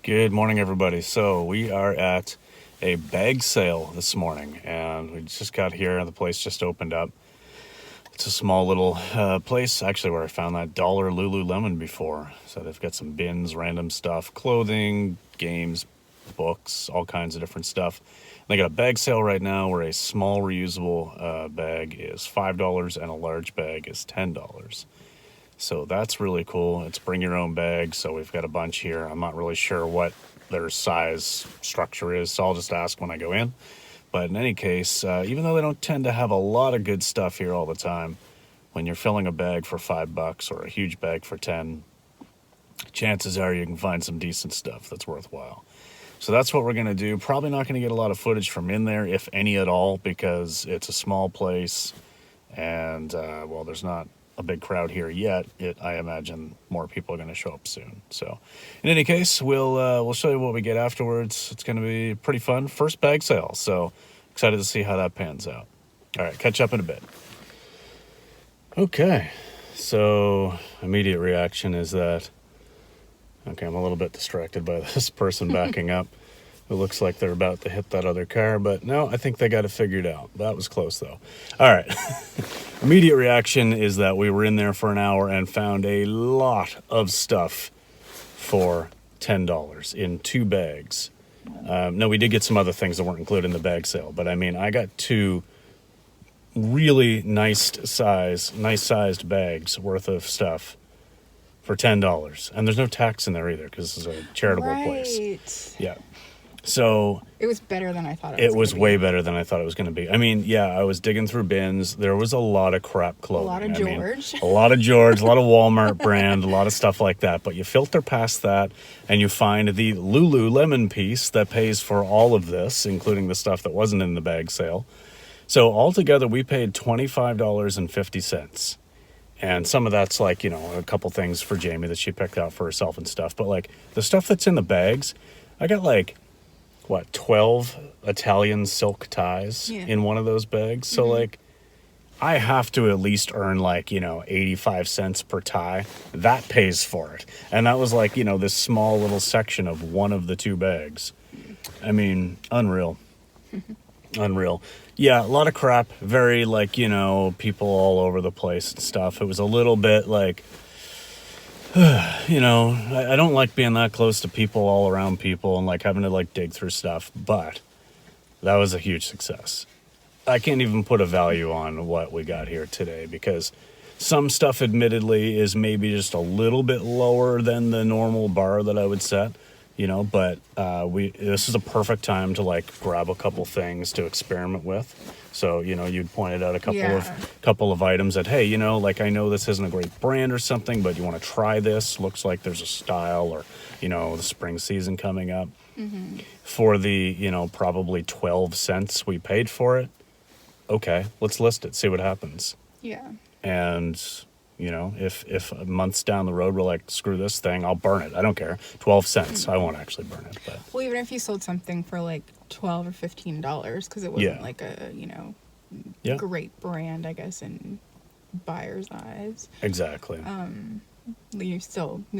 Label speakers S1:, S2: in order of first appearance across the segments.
S1: Good morning, everybody. So we are at a bag sale this morning, and we just got here. The place just opened up. It's a small little place, actually, where I found that dollar Lululemon before. So they've got some bins, random stuff, clothing, games, books, all kinds of different stuff. They got a bag sale right now where a small reusable bag is $5 and a large bag is $10. So that's really cool. It's bring your own bag. So we've got a bunch here. I'm not really sure what their size structure is, so I'll just ask when I go in. But in any case, even though they don't tend to have a lot of good stuff here all the time, when you're filling a bag for $5 or a huge bag for 10, chances are you can find some decent stuff that's worthwhile. So that's what we're going to do. Probably not going to get a lot of footage from in there, if any at all, because it's a small place and, well, there's not a big crowd here yet. I imagine more people are going to show up soon. So in any case, we'll show you what we get afterwards. It's going to be pretty fun. First bag sale. So excited to see how that pans out. All right, catch up in a bit. Okay, so immediate reaction is that, okay, I'm a little bit distracted by this person backing up. It looks like they're about to hit that other car, but no, I think they got it figured out. That was close, though. All right. Immediate reaction is that we were in there for an hour and found a lot of stuff for $10 in 2 bags. No, we did get some other things that weren't included in the bag sale, but I mean, I got 2 really nice sized bags worth of stuff for $10. And there's no tax in there either because this is a charitable place. Yeah. So
S2: it was better than I thought
S1: it was way better than I thought it was going to be. I mean, yeah, I was digging through bins. There was a lot of crap clothing.
S2: A lot of George.
S1: A lot of George, a lot of Walmart brand, a lot of stuff like that. But you filter past that and you find the Lululemon piece that pays for all of this, including the stuff that wasn't in the bag sale. So altogether, we paid $25.50. And some of that's like, a couple things for Jamie that she picked out for herself and stuff. But like the stuff that's in the bags, I got 12 Italian silk ties in one of those bags. So I have to at least earn 85 cents per tie. That pays for it. And that was this small little section of one of the 2 bags. I mean, unreal. Unreal. Yeah, a lot of crap. Very people all over the place and stuff. It was a little bit I don't like being that close to people, all around people, and having to dig through stuff, but that was a huge success. I can't even put a value on what we got here today because some stuff admittedly is maybe just a little bit lower than the normal bar that I would set, but this is a perfect time to grab a couple things to experiment with. So, you'd pointed out a couple of items that, hey, I know this isn't a great brand or something, but you want to try this. Looks like there's a style or, the spring season coming up. Mm-hmm. For the, probably 12 cents we paid for it. Okay, let's list it, see what happens.
S2: Yeah.
S1: And, if months down the road we're like, screw this thing, I'll burn it. I don't care. 12 cents. Mm-hmm. I won't actually burn it. But
S2: well, even if you sold something for $12 or $15, because it wasn't a great brand, I guess, in buyer's eyes.
S1: Exactly.
S2: We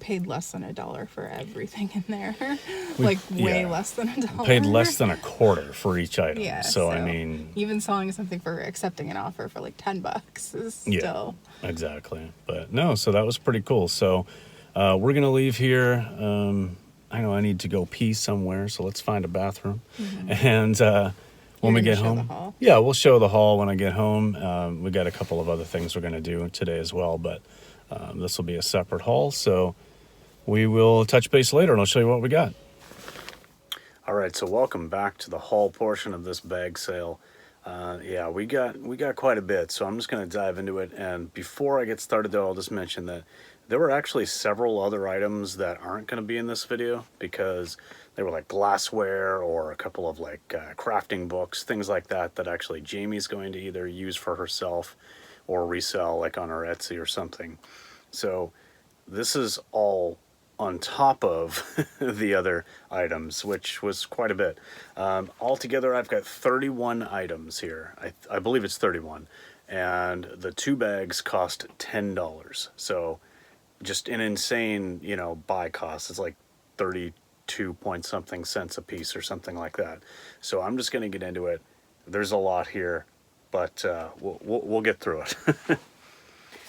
S2: paid less than $1 for everything in there. Way less than $1.
S1: Paid less than a quarter for each item. Yeah. So I mean,
S2: even selling something for accepting an offer for $10 is still.
S1: Yeah, exactly. But no, so that was pretty cool. So we're gonna leave here. I know I need to go pee somewhere, so let's find a bathroom. Mm-hmm. And when we get home, we'll show the haul when I get home. We got a couple of other things we're gonna do today as well, but this will be a separate haul. So we will touch base later, and I'll show you what we got. All right, so welcome back to the haul portion of this bag sale. We got quite a bit, so I'm just going to dive into it. And before I get started, though, I'll just mention that there were actually several other items that aren't going to be in this video because they were glassware or a couple of crafting books, things like that actually Jamie's going to either use for herself or resell on her Etsy or something. So this is all on top of the other items, which was quite a bit. Altogether, I've got 31 items here. I believe it's 31. And the 2 bags cost $10. So just an insane, buy cost. It's $30 2 point something cents a piece or something like that. So I'm just going to get into it. There's a lot here, but we'll get through it.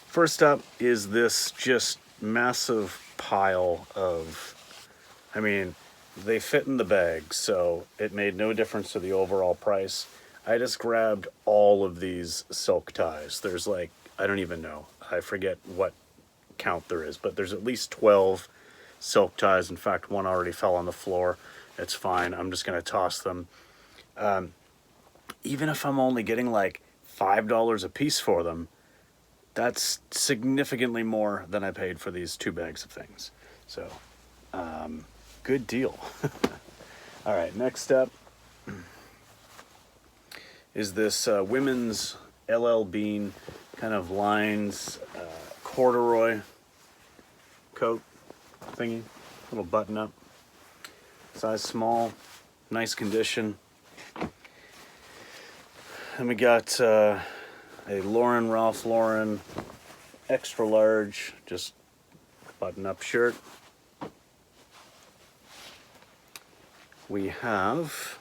S1: First up is this just massive pile of, I mean, they fit in the bag, so it made no difference to the overall price. I just grabbed all of these silk ties. There's like, I don't even know. I forget what count there is, but there's at least 12 silk ties. In fact, one already fell on the floor. It's fine. I'm just going to toss them. Even if I'm only getting like $5 a piece for them, that's significantly more than I paid for these 2 bags of things. So, good deal. All right, next up is this women's LL Bean kind of lines corduroy coat thingy, little button up, size small, nice condition. And we got a Ralph Lauren extra large, just button up shirt. We have,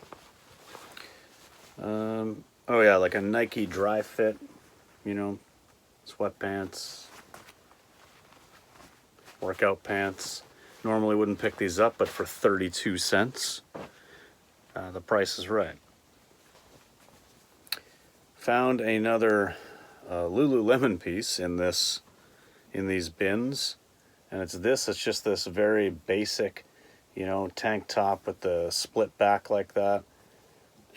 S1: oh yeah, like a Nike dry fit, you know, sweatpants, workout pants. Normally wouldn't pick these up, but for 32 cents, the price is right. Found another Lululemon piece in these bins, and it's just this very basic, you know, tank top with the split back like that.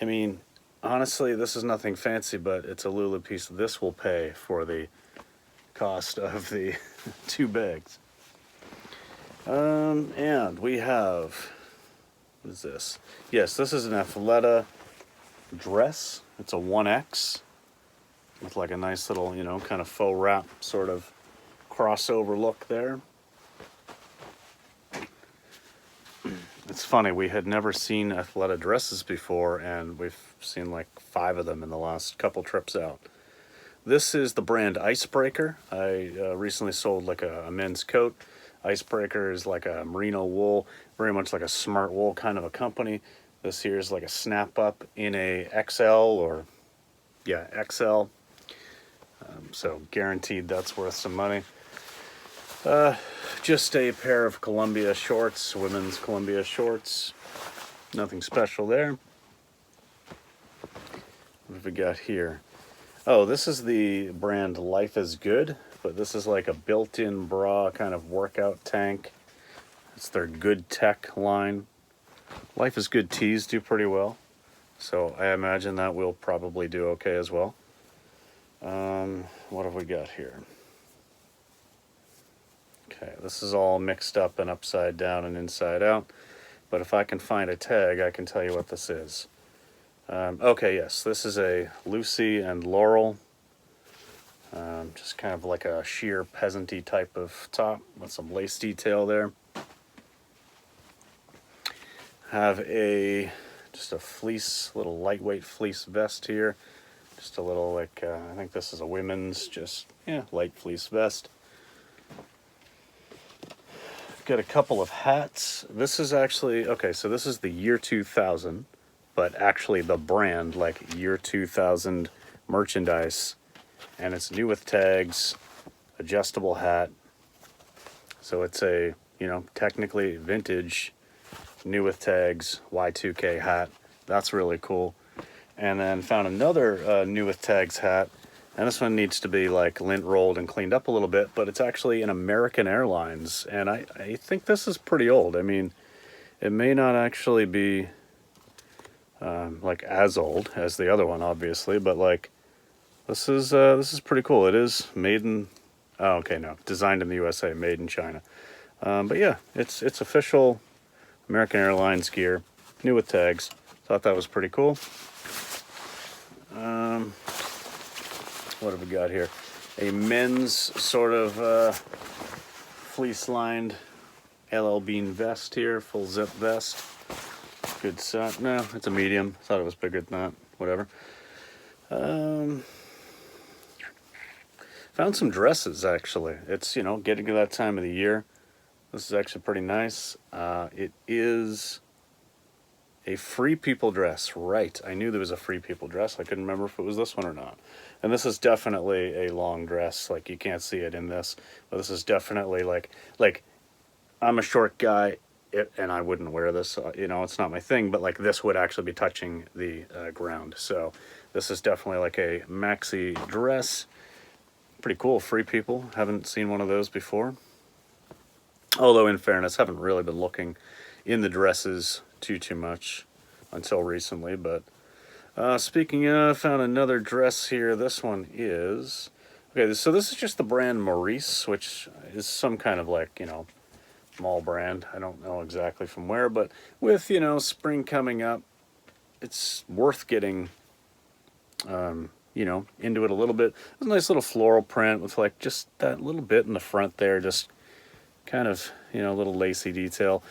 S1: I mean, honestly, this is nothing fancy, but it's a Lulu piece. This will pay for the cost of the 2 bags. And we have, what is this? Yes, this is an Athleta dress. It's a 1X with like a nice little, you know, kind of faux wrap sort of crossover look there. It's funny, we had never seen Athleta dresses before, and we've seen like 5 of them in the last couple trips out. This is the brand Icebreaker. I recently sold like a men's coat. Icebreaker is like a merino wool, very much like a smart wool kind of a company. This here is like a snap up in a XL or, yeah, XL. So guaranteed that's worth some money. Just a pair of Columbia shorts, women's Columbia shorts. Nothing special there. What have we got here? Oh, this is the brand Life is Good, but this is like a built-in bra kind of workout tank. It's their Good Tech line. Life is Good tees do pretty well, so I imagine that will probably do okay as well. What have we got here? Okay, this is all mixed up and upside down and inside out, but if I can find a tag, I can tell you what this is. Okay, yes, this is a Lucy and Laurel, just kind of like a sheer peasant-y type of top with some lace detail there. Have just a fleece, little lightweight fleece vest here. Just a little like, I think this is a women's, just, yeah, light fleece vest. Got a couple of hats. This is actually, okay, so this is the year 2000, but actually the brand, like year 2000 merchandise. And it's new with tags, adjustable hat. So it's a, you know, technically vintage, new with tags, Y2K hat. That's really cool. And then found another new with tags hat. And this one needs to be like lint rolled and cleaned up a little bit, but it's actually an American Airlines. And I think this is pretty old. I mean, it may not actually be like as old as the other one, obviously, but like this is pretty cool. It is made in, oh, okay, no, designed in the USA, made in China. But yeah, it's official American Airlines gear, new with tags. Thought that was pretty cool. What have we got here? A men's sort of fleece-lined LL Bean vest here, full zip vest. Good set. No, it's a medium. Thought it was bigger than that. Whatever. Found some dresses, actually. It's, you know, getting to that time of the year. This is actually pretty nice. It is a Free People dress. Right. I knew there was a Free People dress. I couldn't remember if it was this one or not. And this is definitely a long dress. Like, you can't see it in this. But this is definitely like I'm a short guy, and I wouldn't wear this. You know, it's not my thing. But, like, this would actually be touching the ground. So this is definitely like a maxi dress. Pretty cool. Free People. Haven't seen one of those before. Although, in fairness, haven't really been looking in the dresses too much until recently. But speaking of, found another dress here. This one is... Okay, so this is just the brand Maurice, which is some kind of, like, you know, mall brand. I don't know exactly from where, but with, you know, spring coming up, it's worth getting, you know, into it a little bit. It's a nice little floral print with, like, just that little bit in the front there, just kind of, you know, a little lacy detail.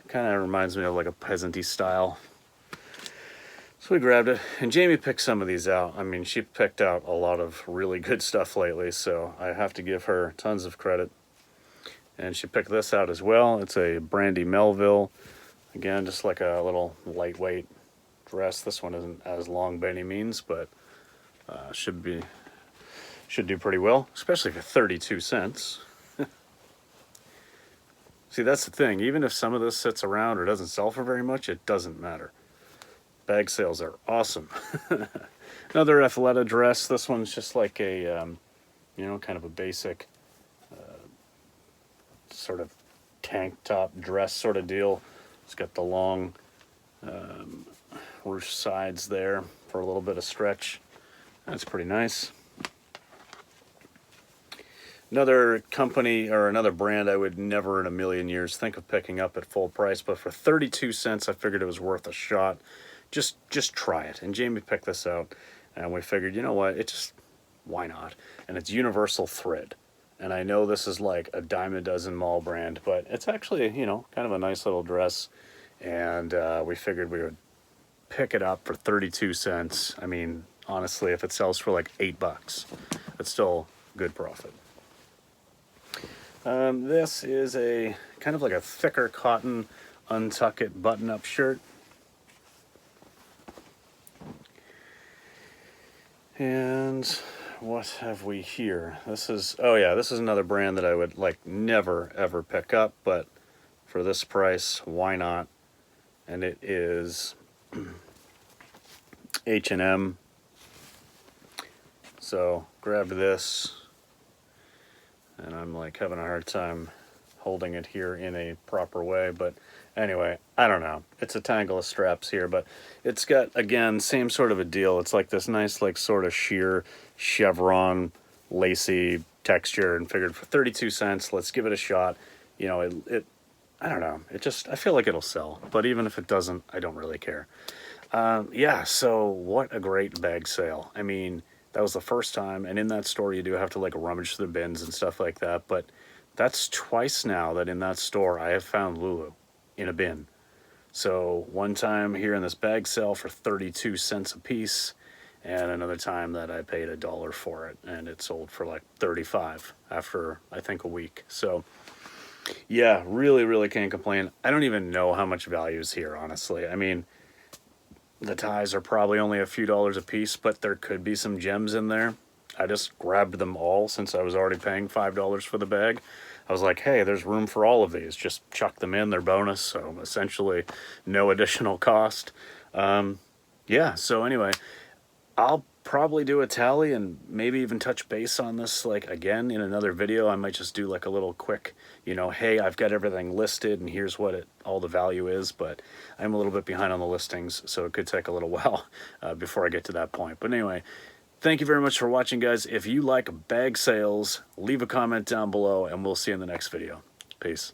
S1: It kind of reminds me of like a peasanty style. So we grabbed it, and Jamie picked some of these out. I mean, she picked out a lot of really good stuff lately, so I have to give her tons of credit. And she picked this out as well. It's a Brandy Melville. Again, just like a little lightweight dress. This one isn't as long by any means, but should do pretty well, especially for 32 cents. See, that's the thing. Even if some of this sits around or doesn't sell for very much, it doesn't matter. Bag sales are awesome. Another Athleta dress. This one's just like a, you know, kind of a basic sort of tank top dress sort of deal. It's got the long ruched sides there for a little bit of stretch. That's pretty nice. Another company or another brand I would never in a million years think of picking up at full price, but for 32 cents I figured it was worth a shot. Just try it. And Jamie picked this out, and we figured, you know what, why not? And it's Universal Thread. And I know this is like a dime a dozen mall brand, but it's actually, you know, kind of a nice little dress. And we figured we would pick it up for 32 cents. I mean, honestly, if it sells for like $8, it's still good profit. This is a kind of like a thicker cotton untuck it button-up shirt. And what have we here? This is, oh yeah, this is another brand that I would like never ever pick up, but for this price, why not? And it is H&M. So grabbed this, and I'm like having a hard time holding it here in a proper way, but anyway, I don't know. It's a tangle of straps here, but it's got, again, same sort of a deal. It's like this nice, like, sort of sheer chevron, lacy texture, and figured for 32 cents, let's give it a shot. You know, it I don't know. It just, I feel like it'll sell, but even if it doesn't, I don't really care. Yeah, so what a great bag sale. I mean, that was the first time, and in that store you do have to like rummage through the bins and stuff like that, but that's twice now that in that store I have found Lulu in a bin. So one time here in this bag sale for 32 cents a piece, and another time that I paid $1 for it, and it sold for like 35 after I think a week. So yeah, really can't complain. I don't even know how much value is here, honestly. I mean, the ties are probably only a few dollars a piece, but there could be some gems in there. I just grabbed them all since I was already paying $5 for the bag. I was like, hey, there's room for all of these. Just chuck them in, they're bonus, so essentially no additional cost. Yeah, so anyway, I'll probably do a tally and maybe even touch base on this like again in another video. I might just do like a little quick, you know, hey, I've got everything listed and here's what all the value is, but I'm a little bit behind on the listings, so it could take a little while before I get to that point. But anyway, thank you very much for watching, guys. If you like bag sales, leave a comment down below and we'll see you in the next video. Peace.